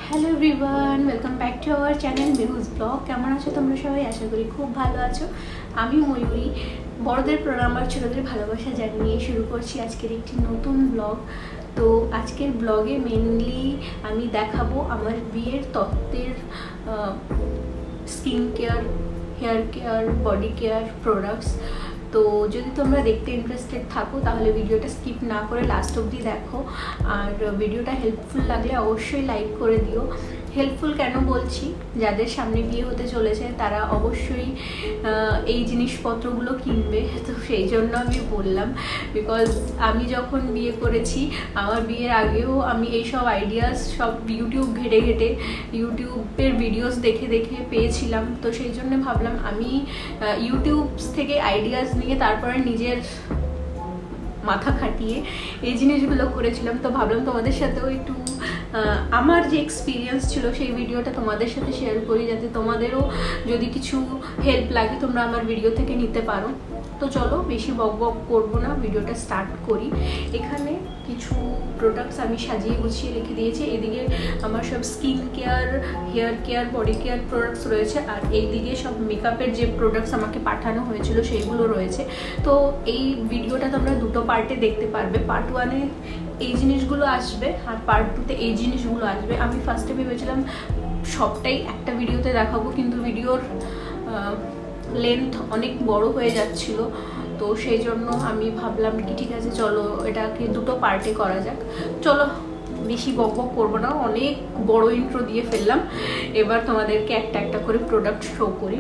Hello everyone, welcome back to our channel Mehu's vlog. কেমন আছো তোমরা সবাই? আশা করি খুব ভালো আছো। আমি ময়ূরী। বড়দের প্রণাম আর ছোটদের ভালোবাসা জানিয়ে শুরু করছি আজকের একটি নতুন ব্লগ। তো আজকের ব্লগে মেনলি আমি দেখাবো আমার বিয়ের তত্ত্বের skin care, hair care, body care products. তো যদি তোমরা দেখতে ইন্টারেস্টেড থাকো তাহলে ভিডিওটা স্কিপ না করে লাস্ট অবধি দেখো। আর ভিডিওটা হেল্পফুল লাগলে অবশ্যই লাইক করে দিও। হেল্পফুল কেন বলছি, যাদের সামনে বিয়ে হতে চলেছে তারা অবশ্যই এই জিনিসপত্রগুলো কিনবে, তো সেই জন্য আমি বললাম। বিকজ আমি যখন বিয়ে করেছি, আমার বিয়ের আগেও আমি এইসব আইডিয়াস সব ইউটিউব ঘেটে ঘেটে, ইউটিউবের ভিডিওস দেখে দেখে পেয়েছিলাম। তো সেই জন্য ভাবলাম আমি ইউটিউব থেকে আইডিয়াস নিয়ে তারপরে নিজের মাথা খাটিয়ে এই জিনিসগুলো করেছিলাম। তো ভাবলাম তোমাদের সাথেও একটু আমার যে এক্সপিরিয়েন্স ছিল সেই ভিডিওটা তোমাদের সাথে শেয়ার করি, যাতে তোমাদেরও যদি কিছু হেল্প লাগে তোমরা আমার ভিডিও থেকে নিতে পারো। তো চলো বেশি বক বক করবো না, ভিডিওটা স্টার্ট করি। এখানে কিছু প্রোডাক্টস আমি সাজিয়ে গুছিয়ে লিখে দিয়েছি। এদিকে আমার সব skin care, hair care, body care products রয়েছে, আর এইদিকে সব মেকআপের যে প্রোডাক্টস আমাকে পাঠানো হয়েছিল সেইগুলো রয়েছে। তো এই ভিডিওটা তোমরা দুটো পার্টে দেখতে পারবে। পার্ট ওয়ানে এই জিনিসগুলো আসবে আর পার্ট টুতে এই জিনিসগুলো আসবে। আমি ফার্স্টে ভেবেছিলাম সবটাই একটা ভিডিওতে দেখাবো, কিন্তু ভিডিওর লেন্থ অনেক বড় হয়ে যাচ্ছিল। তো সেই জন্য আমি ভাবলাম কি ঠিক আছে, চলো এটাকে দুটো পার্টে করা যাক। চলো বেশি বক বক করবো না, অনেক বড় ইন্ট্রো দিয়ে ফেললাম। এবার তোমাদেরকে একটা একটা করে প্রোডাক্ট শো করি।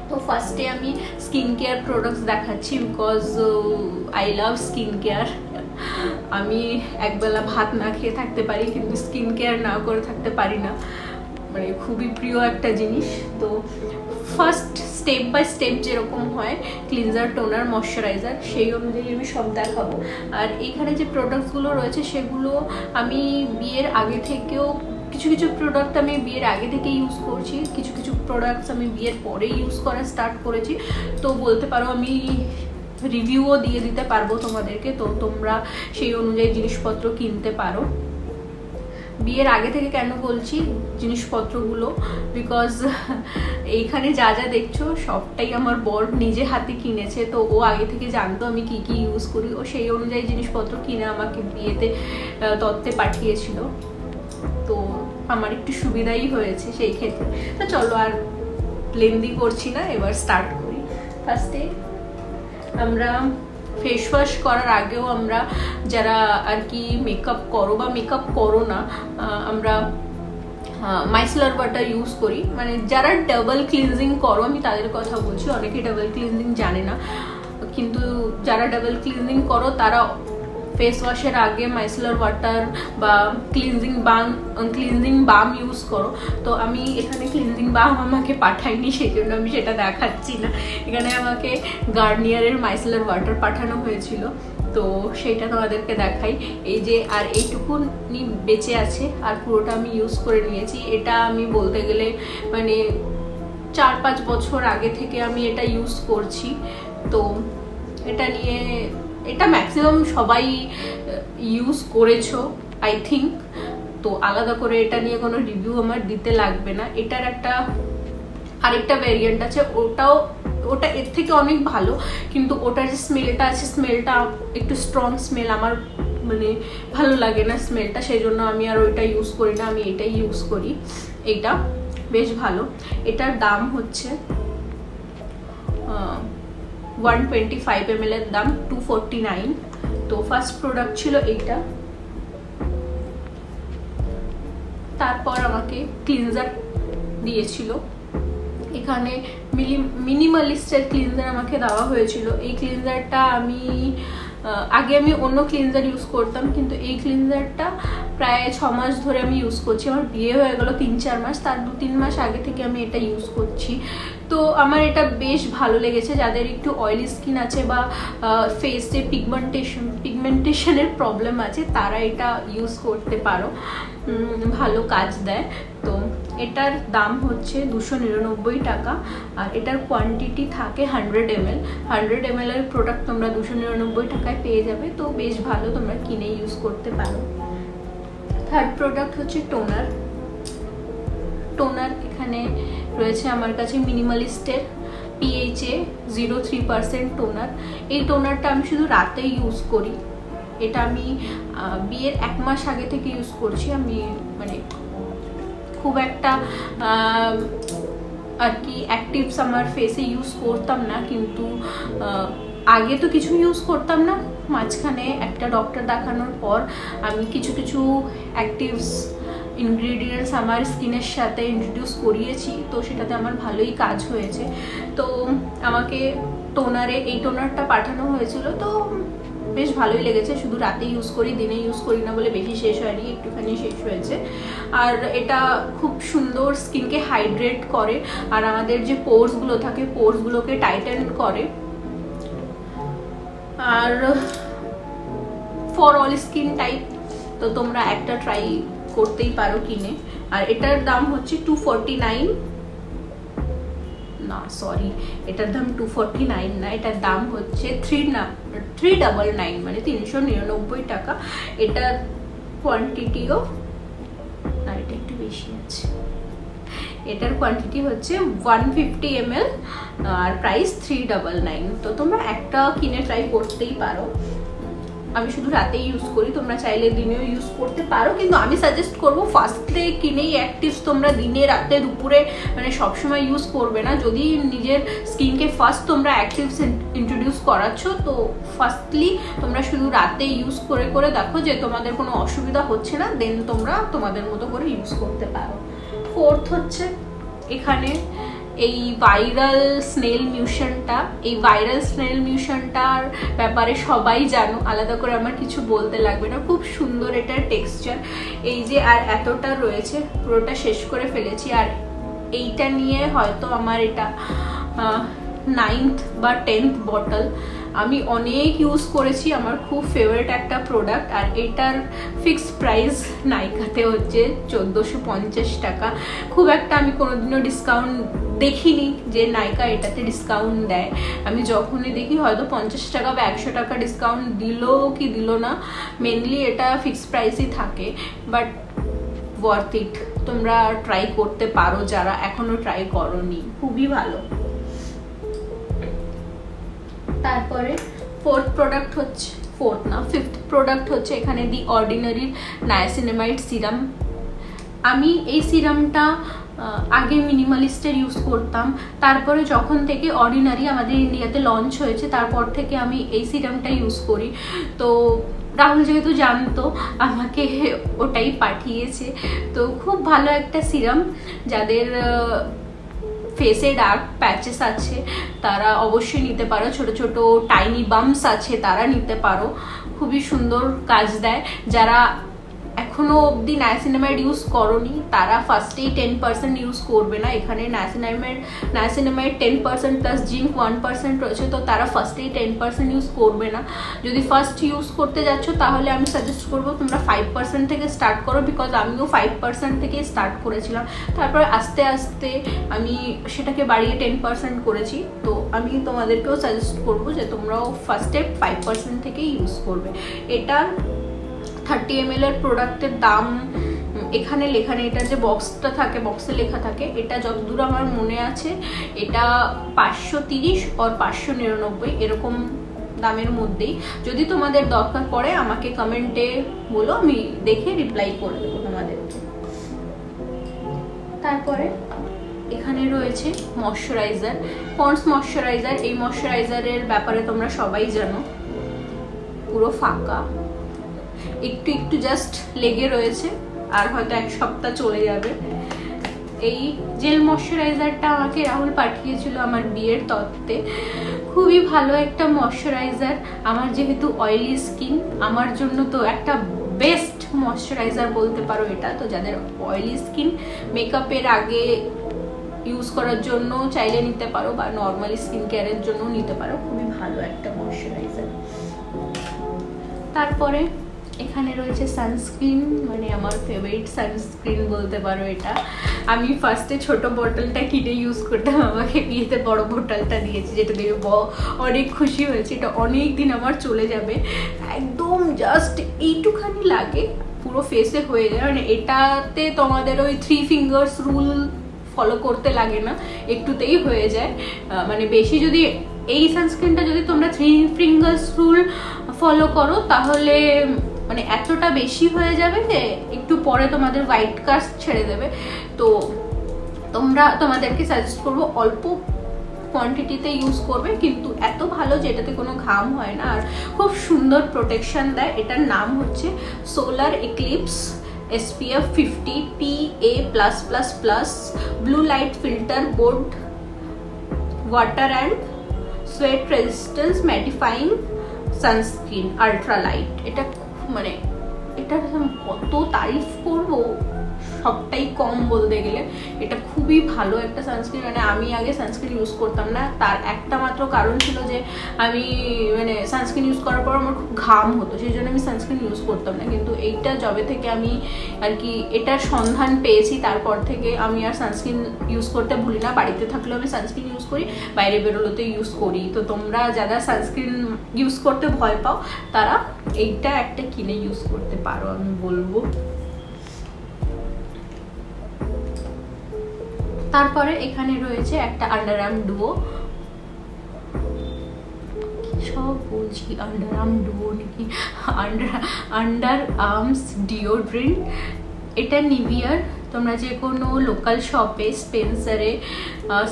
তো ফার্স্টে আমি স্কিন কেয়ার প্রোডাক্টস দেখাচ্ছি, because I love skin care. আমি একবেলা ভাত না খেয়ে থাকতে পারি, কিন্তু স্কিন কেয়ার না করে থাকতে পারি না, মানে খুবই প্রিয় একটা জিনিস। তো ফার্স্ট স্টেপ বাই স্টেপ যেরকম হয়, ক্লিনজার, টোনার, ময়শ্চারাইজার, সেই অনুযায়ী আমি সব দেখাবো। আর এইখানে যে প্রোডাক্টসগুলো রয়েছে সেগুলো আমি বিয়ের আগে থেকেও কিছু কিছু প্রোডাক্ট আমি বিয়ের আগে থেকে ইউজ করছি, কিছু কিছু প্রোডাক্টস আমি বিয়ের পরে ইউজ করা স্টার্ট করেছি। তো বলতে পারো আমি রিভিউও দিয়ে দিতে পারবো তোমাদেরকে, তো তোমরা সেই অনুযায়ী জিনিসপত্র কিনতে পারো। বিয়ের আগে থেকে কেন বলছি জিনিসপত্রগুলো, বিকজ এইখানে যা যা দেখছো সবটাই আমার বর নিজে হাতে কিনেছে। তো ও আগে থেকে জানতো আমি কি কি ইউজ করি, ও সেই অনুযায়ী জিনিসপত্র কিনে আমাকে বিয়েতে তত্ত্বে পাঠিয়েছিল। তো আমার একটু সুবিধাই হয়েছে সেই ক্ষেত্রে। তো চলো আর লেন্দি করছি না, এবার স্টার্ট করি। ফার্স্টে আমরা ফেস ওয়াশ করার আগেও আমরা যারা আর কি মেকআপ করো বা মেকআপ করো না, আমরা মাইসেলার ওয়াটার ইউজ করি। মানে যারা ডাবল ক্লিনজিং করো, আমি তাদের কথা বলছি। অনেকে ডাবল ক্লিনজিং জানে না, কিন্তু যারা ডাবল ক্লিনজিং করো তারা ফেস ওয়াশের আগে মাইসেলার ওয়াটার বা ক্লিনজিং বাম ইউজ করো। তো আমি এখানে ক্লিনজিং বাম আমাকে পাঠাইনি, সেই জন্য আমি সেটা দেখাচ্ছি না। এখানে আমাকে গার্নিয়ারের মাইসেলার ওয়াটার পাঠানো হয়েছিল, তো সেটা তোমাদেরকে দেখাই। এই যে আর এইটুকুনি বেঁচে আছে, আর পুরোটা আমি ইউজ করে নিয়েছি। এটা আমি বলতে গেলে মানে 4-5 বছর আগে থেকে আমি এটা ইউজ করছি। তো এটা নিয়ে, এটা ম্যাক্সিমাম সবাই ইউজ করেছো আই থিঙ্ক। তো আলাদা করে এটা নিয়ে কোনো রিভিউ আমার দিতে লাগবে না। এটার আরেকটা ভ্যারিয়েন্ট আছে, ওটা এর থেকে অনেক ভালো, কিন্তু ওটার যে স্মেলটা আছে, স্মেলটা একটু স্ট্রং স্মেল, আমার মানে ভালো লাগে না স্মেলটা, সেই জন্য আমি আর ওইটা ইউজ করি না, আমি এটাই ইউজ করি। এটা বেশ ভালো। এটার দাম হচ্ছে 125 ml এর দাম 249। তো ফার্স্ট প্রোডাক্ট ছিল এইটা। তারপর আমাকে ক্লিনজার দিয়েছিল। এখানে মিনিমালিস্টের ক্লিনজার আমাকে দেওয়া হয়েছিল। এই ক্লিনজারটা আগে আমি অন্য ক্লিনজার ইউজ করতাম, কিন্তু এই ক্লিনজারটা প্রায় 6 মাস ধরে আমি ইউজ করছি। আমার বিয়ে হয়ে গেল 3-4 মাস, তার 2-3 মাস আগে থেকে আমি এটা ইউজ করছি। তো আমার এটা বেশ ভালো লেগেছে। যাদের একটু অয়েলি স্কিন আছে বা ফেসে পিগমেন্টেশনের প্রবলেম আছে, তারা এটা ইউজ করতে পারো, ভালো কাজ দেয়। তো এটার দাম হচ্ছে 299 টাকা, আর এটার কোয়ান্টিটি থাকে 100 ml। 100 ml এর প্রোডাক্ট তোমরা 299 টাকায় পেয়ে যাবে। তো বেশ ভালো, তোমরা কিনে ইউজ করতে পারো। থার্ড প্রোডাক্ট হচ্ছে টোনার। টোনার এখানে রয়েছে আমার কাছে মিনিমালিস্টের PHA 03% টোনার। এই টোনারটা আমি শুধু রাতে ইউজ করি। এটা আমি বিয়ের 1 মাস আগে থেকে ইউজ করছি। আমি মানে খুব একটা আর কি অ্যাক্টিভস আমার ফেসে ইউজ করতাম না, কিন্তু আগে তো কিছু ইউজ করতাম না, মাঝখানে একটা ডক্টর দেখানোর পর আমি কিছু কিছু অ্যাক্টিভস ইনগ্রিডিয়েন্টস আমার স্কিনের সাথে ইন্ট্রোডিউস করিয়েছি, তো সেটাতে আমার ভালোই কাজ হয়েছে। তো আমাকে টোনারে এই টোনারটা পাঠানো হয়েছিল, তো বেশ ভালোই লেগেছে। শুধু রাতে ইউজ করি, দিনে ইউজ করি না বলে বেশি শেষ হয়নি, একটুখানি শেষ হয়েছে। আর এটা খুব সুন্দর স্কিনকে হাইড্রেট করে আর আমাদের যে পোরসগুলো থাকে পোরসগুলোকে টাইটেন করে। আর ফর অল স্কিন টাইপ, তো তোমরা একটা ট্রাই করতেই পারো কিনে। আর এটার দাম হচ্ছে 249, না সরি, এটার দাম 249 না, এটার দাম হচ্ছে 399, মানে 399 টাকা। এটার কোয়ান্টিটিও না, এটা একটু বেশি আছে, এটার কোয়ান্টিটি হচ্ছে 150 ml আর প্রাইস 399। তো তোমরা একটা কিনে ট্রাই করতেই পারো। আমি শুধু রাতেই ইউজ করি, তোমরা চাইলে দিনেও ইউজ করতে পারো, কিন্তু আমি সাজেস্ট করবো ফার্স্টে কিনেই অ্যাক্টিভস তোমরা দিনে রাতে দুপুরে মানে সবসময় ইউজ করবে না। যদি নিজের স্কিনকে ফার্স্ট তোমরা অ্যাক্টিভস ইন্ট্রোডিউস করাচ্ছ, তো ফার্স্টলি তোমরা শুধু রাতে ইউজ করে করে দেখো যে তোমাদের কোনো অসুবিধা হচ্ছে না, দেন তোমরা তোমাদের মতো করে ইউজ করতে পারো। ফোর্থ হচ্ছে এখানে এই ভাইরাল স্নেল মিউশনটা। এই ভাইরাল স্নেল মিউশনটার ব্যাপারে সবাই জানো, আলাদা করে আমার কিছু বলতে লাগবে না। খুব সুন্দর এটার টেক্সচার, এই যে আর এতটা রয়েছে, পুরোটা শেষ করে ফেলেছি। আর এইটা নিয়ে হয়তো আমার এটা 9th বা 10th বটল। আমি অনেক ইউজ করেছি, আমার খুব ফেভারিট একটা প্রোডাক্ট। আর এটার ফিক্সড প্রাইস নাইকাতে হচ্ছে 1450 টাকা। খুব একটা আমি কোনোদিনও ডিসকাউন্ট দেখিনি যে নাইকা এটাতে ডিসকাউন্ট দেয়। আমি যখনই দেখি হয়তো 50 টাকা বা 100 টাকা ডিসকাউন্ট দিল কি দিল না, মেনলি এটা ফিক্সড প্রাইসই থাকে, বাট ওয়ার্থ ইট। তোমরা ট্রাই করতে পারো যারা এখনো ট্রাই করোনি, খুবই ভালো। তারপরে ফিফথ প্রোডাক্ট হচ্ছে এখানে দি অর্ডিনারির নায়াসিনামাইড সিরাম। আমি এই সিরামটা আগে মিনিমালিস্টের ইউজ করতাম, তারপরে যখন থেকে অর্ডিনারি আমাদের ইন্ডিয়াতে লঞ্চ হয়েছে তারপর থেকে আমি এই সিরামটা ইউজ করি। তো রাহুল যেহেতু জানতো আমাকে ওটাই পাঠিয়েছে। তো খুব ভালো একটা সিরাম, যাদের ফেসে ডার্ক প্যাচেস আছে তারা অবশ্যই নিতে পারো, ছোট ছোট টাইনি বাম্পস আছে তারা নিতে পারো, খুবই সুন্দর কাজ দেয়। যারা এখনো অবধি নায়াসিনামাইড ইউজ করোনি তারা ফার্স্টেই 10% ইউজ করবে না। এখানে নায়াসিনামাইড 10% প্লাস জিঙ্ক 1% রয়েছে, তো তারা ফার্স্টেই 10% ইউজ করবে না। যদি ফার্স্ট ইউজ করতে যাচ্ছ তাহলে আমি সাজেস্ট করবো তোমরা 5% থেকে স্টার্ট করো, বিকজ আমিও 5% থেকে স্টার্ট করেছিলাম, তারপরে আস্তে আস্তে আমি সেটাকে বাড়িয়ে 10% করেছি। তো আমি তোমাদেরকেও সাজেস্ট করবো যে তোমরাও ফার্স্টে 5% থেকে ইউজ করবে। এটা 30 ml এর প্রোডাক্টের দাম এখানে লেখা নেই, এটা যে বক্সটা থাকে বক্সে লেখা থাকে, এটা যতদূর আমার মনে আছে এটা 530 আর 599 এরকম দামের মধ্যেই। যদি তোমাদের দরকার পড়ে আমাকে কমেন্টে বলো, আমি দেখে রিপ্লাই করে দেবো তোমাদেরকে। তারপরে এখানে রয়েছে ময়শ্চারাইজার, পন্ডস ময়শ্চারাইজার। এই ময়শ্চারাইজারের ব্যাপারে তোমরা সবাই জানো, পুরো ফাঁকা, একটু একটু জাস্ট লেগে রয়েছে, আর হয়তো 1 সপ্তাহ চলে যাবে। এই জেল ময়শ্চারাইজারটা আমাকে রাহুল পাঠিয়েছিল আমার বিয়ের তত্ত্বে। খুবই ভালো একটা ময়শ্চারাইজার। আমার যেহেতু অয়েলি স্কিন, আমার জন্য তো একটা বেস্ট ময়শ্চারাইজার বলতে পারো এটা। তো যাদের অয়েলি স্কিন, মেকআপের আগে ইউজ করার জন্য চাইলে নিতে পারো, বা নর্মালি স্কিন কেয়ারের জন্য নিতে পারো, খুবই ভালো একটা ময়শ্চারাইজার। তারপরে এখানে রয়েছে সানস্ক্রিন, মানে আমার ফেভারিট সানস্ক্রিন বলতে পারো এটা। আমি ফার্স্টে ছোট বোতলটা কিনে ইউজ করতাম, আমাকে বিয়েতে বড় বোতলটা দিয়েছে, যেটা দেখে অনেক খুশি হয়েছে। এটা অনেক দিন আমার চলে যাবে, একদম জাস্ট এইটুখানি লাগে, পুরো ফেসে হয়ে যায়। মানে এটাতে তোমাদের ওই 3 ফিঙ্গার্স রুল ফলো করতে লাগে না, একটুতেই হয়ে যায়। মানে বেশি যদি এই সানস্ক্রিনটা যদি তোমরা 3 ফিঙ্গার্স রুল ফলো করো তাহলে মানে এতটা বেশি হয়ে যাবে যে একটু পরে তোমাদের হোয়াইট কাস্ট ছেড়ে দেবে। তো তোমাদেরকে সাজেস্ট করবো অল্প কোয়ান্টিটিতে ইউজ করবে, কিন্তু এত ভালো যে এটাতে কোনো ঘাম হয় না, আর খুব সুন্দর প্রোটেকশন দেয়। এটার নাম হচ্ছে solar eclipse SPF 50 PA+++ blue light filter board water and sweat resistance mattifying sunscreen ultra light. এটা মানে এটার কত তারিফ করবো, সবটাই কম বলতে গেলে। এটা খুবই ভালো একটা সানস্ক্রিন। মানে আমি আগে সানস্ক্রিন ইউজ করতাম না, তার একটা মাত্র কারণ ছিল যে আমি মানে সানস্ক্রিন ইউজ করার পর আমার খুব ঘাম হতো, সেই জন্য আমি সানস্ক্রিন ইউজ করতাম না। কিন্তু এইটা যবে থেকে আমি আর কি এটার সন্ধান পেয়েছি, তারপর থেকে আমি আর সানস্ক্রিন ইউজ করতে ভুলি না। বাড়িতে থাকলেও আমি সানস্ক্রিন ইউজ করি, বাইরে বেরোলোতে ইউজ করি। তো তোমরা যারা সানস্ক্রিন ইউজ করতে ভয় পাও তারা এইটা একটা কিনে ইউজ করতে পারো, আমি বলবো। তারপরে এখানে রয়েছে একটা আন্ডার আর্ম ডুও, সব বলছি আন্ডার আর্ম ডুও নাকি আন্ডার আর্মস ডিওড্রেন্ট। এটা নিভিয়ার। তোমরা যে কোনো লোকাল শপে, স্পেন্সারে,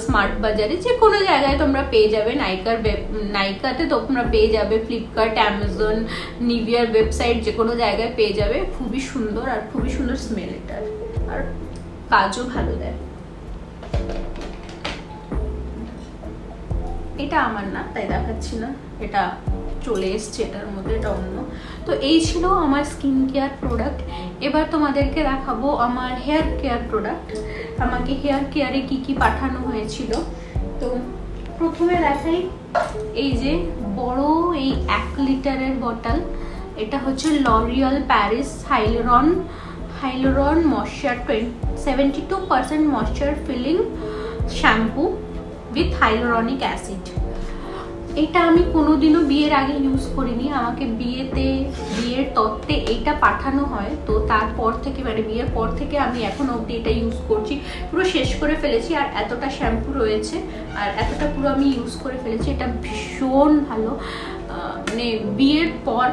স্মার্ট বাজারে, যে কোনো জায়গায় তোমরা পেয়ে যাবে। নাইকাতে তোমরা পেয়ে যাবে, ফ্লিপকার্ট, অ্যামাজন, নিভিয়ার ওয়েবসাইট যে কোনো জায়গায় পেয়ে যাবে। খুবই সুন্দর আর খুবই সুন্দর স্মেল এটার, আর কাজও ভালো দেয়। এটা আমার না, তাই দেখাচ্ছি না, এটা চলে এসছে এটার মধ্যে, এটা অন্য। তো এই ছিল আমার স্কিন কেয়ার প্রোডাক্ট। এবার তোমাদেরকে দেখাবো আমার হেয়ার কেয়ার প্রোডাক্ট। আমাকে হেয়ার কেয়ারে কি কি পাঠানো হয়েছিল। তো প্রথমে দেখাই এই যে বড় এই 1 লিটারের বটল। এটা হচ্ছে L'Oreal Paris hyaluron moisture 72% moisture filling shampoo with hyaluronic acid. এটা আমি কোনোদিনও বিয়ের আগে ইউজ করিনি। আমাকে বিয়ের তত্ত্বে এইটা পাঠানো হয়, তো তারপর থেকে মানে বিয়ের পর থেকে আমি এখন অবধি এটা ইউজ করছি। পুরো শেষ করে ফেলেছি, আর এতটা শ্যাম্পু রয়েছে আর এতটা পুরো আমি ইউজ করে ফেলেছি। এটা ভীষণ ভালো। মানে বিয়ের পর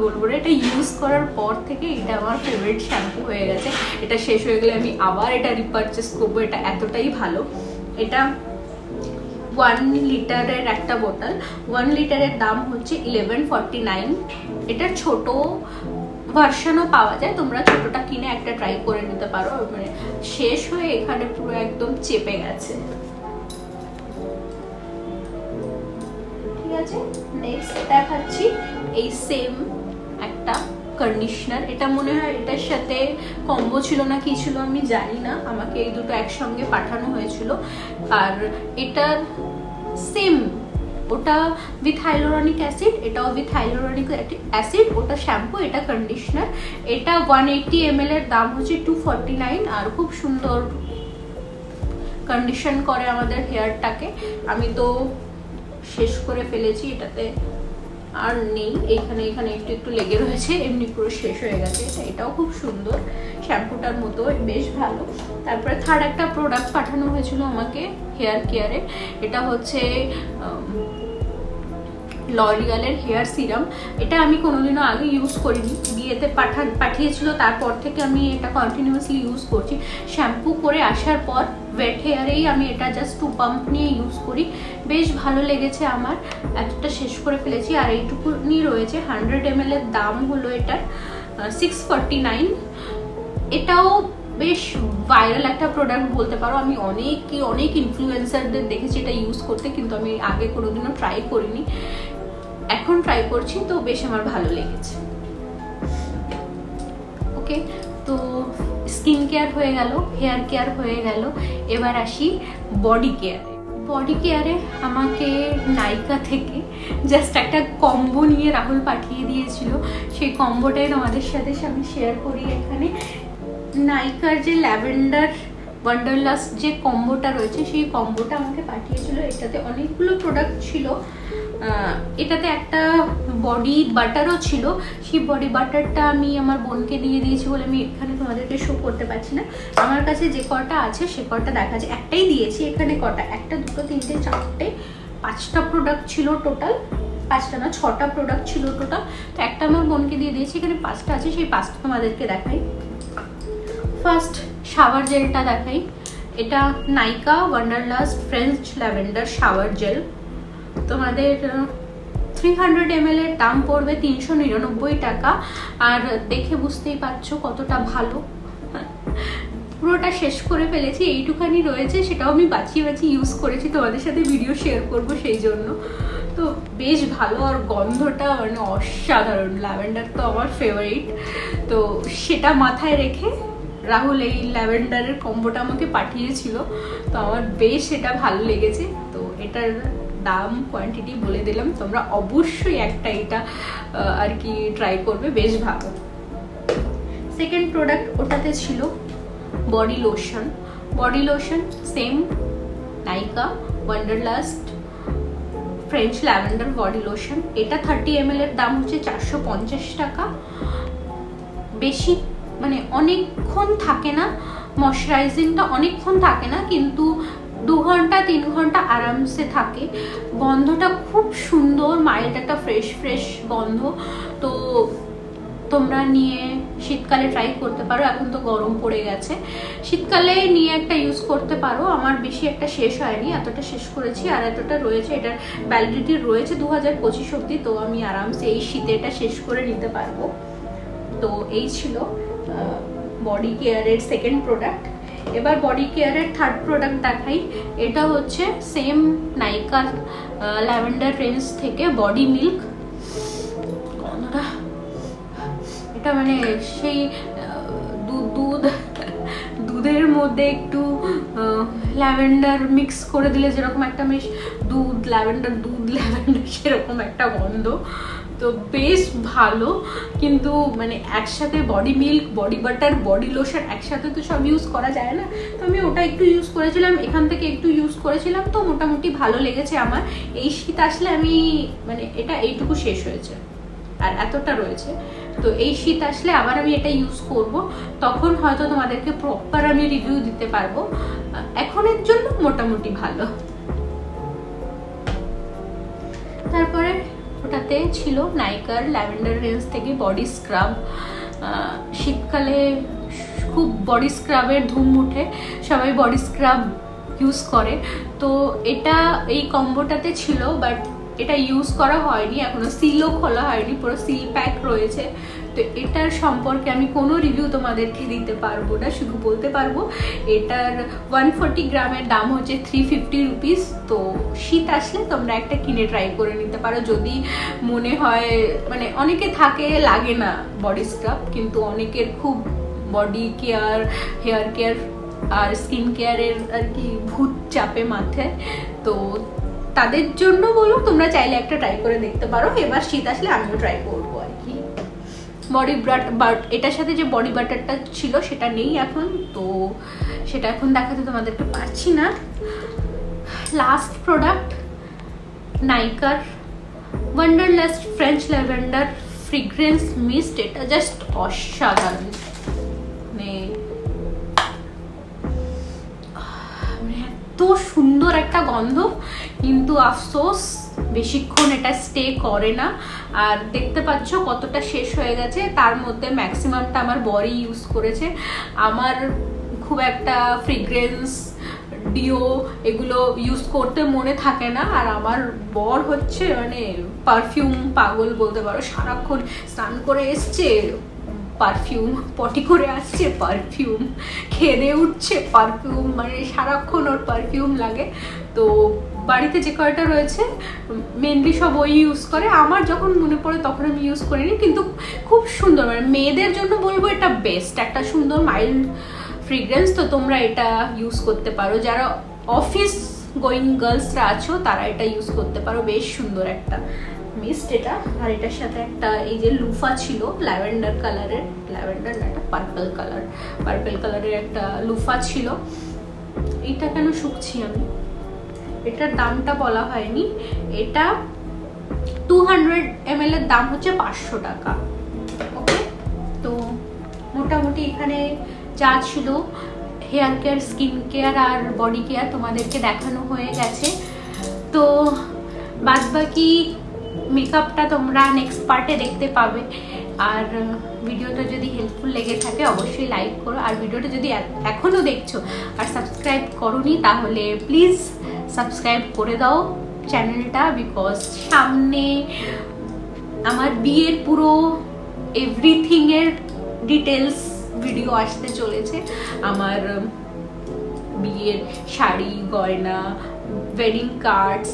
বলবো, এটা ইউজ করার পর থেকে এটা আমার ফেভারিট শ্যাম্পু হয়ে গেছে। এটা শেষ হয়ে গেলে আমি আবার এটা রিপারচেস করবো, এটা এতটাই ভালো। এটা 1 লিটারের একটা বোতল। 1 লিটারের দাম হচ্ছে 1149। এটা ছোট ভার্সনও পাওয়া যায়, তোমরা ছোটটা কিনে একটা ট্রাই করে নিতে পারো। মানে শেষ হয়ে এখানে পুরো একদম চেপে গেছে। ঠিক আছে, নেক্সট দেখাচ্ছি এই সেম একটা কন্ডিশনার। এটা মনে হয় এটার সাথে কম্বো ছিল না কি ছিল আমি জানি না, আমাকে এই দুটো একসঙ্গে পাঠানো হয়েছিল। আর এটার সেম, ওটা উইথ হাইলোরনিক অ্যাসিড, এটাও উইথ হাইলোরনিক অ্যাসিড। ওটা শ্যাম্পু, এটা কন্ডিশনার। এটা 180 ml এর দাম হচ্ছে 249। আর খুব সুন্দর কন্ডিশন করে আমাদের হেয়ারটাকে। আমি তো শেষ করে ফেলেছি, এটাতে আর নেই, এখানে একটু লেগে রয়েছে, এমনি পুরো শেষ হয়ে গেছে। এটাও খুব সুন্দর, শ্যাম্পুটার মতো বেশ ভালো। তারপরে থার্ড একটা প্রোডাক্ট পাঠানো হয়েছিল আমাকে হেয়ার কেয়ারে। এটা হচ্ছে লরিয়ালের হেয়ার সিরাম। এটা আমি কোনোদিনও আগে ইউজ করিনি, বিয়েতে পাঠিয়েছিল, তারপর থেকে আমি এটা কন্টিনিউয়াসলি ইউজ করছি। শ্যাম্পু করে আসার পর ওয়েট হেয়ারেই আমি এটা জাস্ট 2 পাম্প নিয়ে ইউজ করি, বেশ ভালো লেগেছে আমার। এতটা শেষ করে ফেলেছি, আর এইটুকুনি রয়েছে। 100 ml এর দাম হলো এটার 649। এটাও বেশ ভাইরাল একটা প্রোডাক্ট বলতে পারো। আমি অনেক ইনফ্লুয়েন্সারদের দেখেছি এটা ইউজ করতে, কিন্তু আমি আগে কোনোদিনও ট্রাই করিনি, এখন ট্রাই করছি, তো বেশ আমার ভালো লেগেছে। ওকে, তো স্কিন কেয়ার হয়ে গেল, হেয়ার কেয়ার হয়ে গেল। এবার আসি বডি কেয়ারে। আমাকে নাইকা থেকে জাস্ট একটা কম্বো নিয়ে রাহুল পাঠিয়ে দিয়েছিল। সেই কম্বোটাই তোমাদের সাথে আমি শেয়ার করি এখানে। নাইকার যে ল্যাভেন্ডার ওয়ান্ডারলাস্ট যে কম্বোটা রয়েছে সেই কম্বোটা আমাকে পাঠিয়েছিল। এটাতে অনেকগুলো প্রোডাক্ট ছিল, এটাতে একটা বডি বাটারও ছিল। সেই বডি বাটারটা আমি আমার বোনকে দিয়ে দিয়েছি বলে আমি এখানে তোমাদেরকে শো করতে পারছি না। আমার কাছে যে কটা আছে সে কটা দেখা যায়, একটাই দিয়েছি। এখানে কটা, 1 2 3 4 5টা প্রোডাক্ট ছিল টোটাল, 5টা না 6টা প্রোডাক্ট ছিল টোটাল। তো একটা আমার বোনকে দিয়ে দিয়েছি, এখানে 5টা আছে, সেই 5টা তোমাদেরকে দেখাই। ফার্স্ট শাওয়ার জেলটা দেখাই। এটা Nykaa wanderlust French lavender shower gel. তোমাদের 300 ml এর দাম পড়বে 399 টাকা। আর দেখে বুঝতেই পারছো কতটা ভালো, পুরোটা শেষ করে ফেলেছি। এইটুখানি রয়েছে, সেটাও আমি বাঁচিয়ে বাঁচিয়ে ইউজ করেছি, তোমাদের সাথে ভিডিও শেয়ার করব সেই জন্য। তো বেশ ভালো, আর গন্ধটা মানে অসাধারণ। ল্যাভেন্ডার তো আমার ফেভারিট, তো সেটা মাথায় রেখে রাহুল এই ল্যাভেন্ডারের কম্বোটা আমাকে পাঠিয়েছিল। তো আমার বেশ এটা ভালো লেগেছে। তো এটার দাম কোয়ান্টিটি বলে দিলাম, তোমরা অবশ্যই একটা এটা আর কি ট্রাই করবে, বেশ ভালো। সেকেন্ড প্রোডাক্ট ওটাতে ছিল body lotion. Body lotion same Nykaa wanderlust French lavender body lotion. এটা 30 ml এর দাম হচ্ছে 450 টাকা। বেশি মানে অনেকক্ষণ থাকে না, ময়শ্চারাইজিংটা অনেকক্ষণ থাকে না, কিন্তু 2 ঘন্টা 3 ঘন্টা আরামসে থাকে। গন্ধটা খুব সুন্দর, মাইল্ড একটা ফ্রেশ ফ্রেশ গন্ধ। তো তোমরা নিয়ে শীতকালে ট্রাই করতে পারো, এখন তো গরম পড়ে গেছে, শীতকালে নিয়ে একটা ইউজ করতে পারো। আমার বেশি একটা শেষ হয়নি, এতটা শেষ করেছি, আর এতটা রয়েছে। এটার ভ্যালিডিটি রয়েছে 2025 অবধি। তো আমি আরামসে এই শীতে এটা শেষ করে নিতে পারবো। তো এই ছিল বডি কেয়ারের সেকেন্ড প্রোডাক্ট। এবার বডি কেয়ারের থার্ড প্রোডাক্ট দেখাই। এটা হচ্ছে সেম নাইকা ল্যাভেন্ডার রেঞ্জ থেকে বডি মিল্ক। গন্ধটা এটা মানে সেই দুধের মধ্যে একটু ল্যাভেন্ডার মিক্স করে দিলে যেরকম একটা বেশ দুধ ল্যাভেন্ডার সেরকম একটা গন্ধ। তো বেশ ভালো, কিন্তু মানে একসাথে body milk, body butter, body lotion একসাথে তো সব ইউজ করা যায় না। তো আমি ওটা একটু ইউজ করেছিলাম, এখান থেকে একটু ইউজ করেছিলাম, তো মোটামুটি ভালো লেগেছে আমার। এই শীত আসলে আমি মানে এটা এইটুকু শেষ হয়েছে আর এতটা রয়েছে। তো এই শীত আসলে আবার আমি এটা ইউজ করব, তখন হয়তো তোমাদেরকে প্রপার আমি রিভিউ দিতে পারবো। এখনের জন্য মোটামুটি ভালো। তারপরে ওটাতে ছিল নাইকার ল্যাভেন্ডার রেঞ্জ থেকে বডি স্ক্রাব। শীতকালে খুব বডি স্ক্রাবের ধুম উঠে, সবাই বডি স্ক্রাব ইউজ করে। তো এটা এই কম্বোটাতে ছিল, বাট এটা ইউজ করা হয়নি এখনো, সিলও খোলা হয়নি, পুরো সিল প্যাক রয়েছে। তো এটার সম্পর্কে আমি কোনো রিভিউ তোমাদেরকে দিতে পারবো না, শুধু বলতে পারবো এটার 140 গ্রামের দাম হচ্ছে 350 রুপিস। তো শীত আসলে তোমরা একটা কিনে ট্রাই করে নিতে পারো, যদি মনে হয় মানে অনেকে থাকে লাগে না বডি স্ক্রাব, কিন্তু অনেকের খুব বডি কেয়ার, হেয়ার কেয়ার আর স্কিন কেয়ারের আর কি ভূত চাপে মাথায়। তো তাদের জন্য বলো, তোমরা চাইলে একটা ট্রাই করে দেখতে পারো। এবার শীত আসলে আমিও ট্রাই করবো আর কি। বডি বাট এটার সাথে যে বডি বাটারটা ছিল সেটা নেই এখন, তো সেটা এখন দেখাতে তোমাদেরকে পারছি না। লাস্ট প্রোডাক্ট নাইকার wanderlust French lavender fragrance mist. এটা জাস্ট অসাধারণ, এত সুন্দর একটা গন্ধ, কিন্তু আফসোস বেশিক্ষণ এটা স্টে করে না। আর দেখতে পাচ্ছ কতটা শেষ হয়ে গেছে, তার মধ্যে ম্যাক্সিমামটা আমার বরই ইউজ করেছে। আমার খুব একটা ফ্রিগ্রেন্স ডিও এগুলো ইউজ করতে মনে থাকে না, আর আমার বর হচ্ছে মানে পারফিউম পাগল বলতে পারো। সারাক্ষণ স্নান করে এসছে পারফিউম, পটি করে আসছে পারফিউম, খেয়ে উঠছে পারফিউম, মানে সারাক্ষণ ওর পারফিউম লাগে। তো বাড়িতে যে কয়টা রয়েছে মেনলি সব ওই ইউজ করে। আমার যখন মনে পড়ে তখন আমি ইউজ করিনি, কিন্তু খুব সুন্দর, মানে মেয়েদের জন্য বলবো এটা বেস্ট, একটা সুন্দর মাইল্ড ফ্রিগ্রেন্স। তো তোমরা এটা ইউজ করতে পারো, যারা অফিস গোয়িং গার্লসরা আছো তারা এটা ইউজ করতে পারো, বেশ সুন্দর একটা মিস্ট এটা। আর এটার সাথে একটা এই যে লুফা ছিল ল্যাভেন্ডার কালারের, ল্যাভেন্ডার না, একটা পার্পল কালারের একটা লুফা ছিল। এটা কেন শুকছি আমি, এটার দামটা বলা হয়নি। এটা 200 ml এর দাম হচ্ছে 500 টাকা। ওকে, তো মোটামুটি এখানে যা ছিল হেয়ার কেয়ার, স্কিন কেয়ার আর বডি কেয়ার তোমাদেরকে দেখানো হয়ে গেছে। তো বাদবাকি মেকআপটা তোমরা নেক্সট পার্টে দেখতে পাবে। আর ভিডিওটা যদি হেল্পফুল লেগে থাকে অবশ্যই লাইক করো, আর ভিডিওটা যদি এখনও দেখছো আর সাবস্ক্রাইব করোনি তাহলে প্লিজ সাবস্ক্রাইব করে দাও চ্যানেলটা, বিকজ সামনে আমার বিয়ের পুরো এভরিথিংয়ের ডিটেলস ভিডিও আসতে চলেছে। আমার বিয়ের শাড়ি, গয়না, ওয়েডিং কার্ডস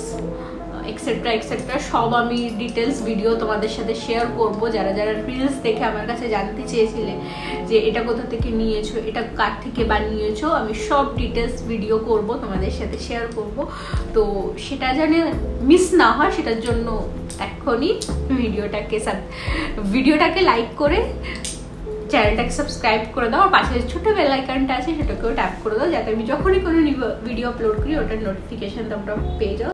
এক্সেট্রা এক্সেট্রা সব আমি ডিটেলস ভিডিও তোমাদের সাথে শেয়ার করব। যারা যারা রিলস দেখে আমার কাছে জানতে চেয়েছিলে যে এটা কোথা থেকে নিয়েছো, এটা কার থেকে বানিয়েছো, আমি সব ডিটেলস ভিডিও করব তোমাদের সাথে শেয়ার করব। তো সেটা যেন মিস না হয় সেটার জন্য এখনই ভিডিওটাকে লাইক করে চ্যানেলটাকে সাবস্ক্রাইব করে দাও, আর পাশে ছোট বেল আইকনটা আছে সেটাকেও ট্যাপ করে দাও, যাতে আমি যখনই কোনো ভিডিও আপলোড করি ওটার নোটিফিকেশন তোমরা পেয়ে যাও।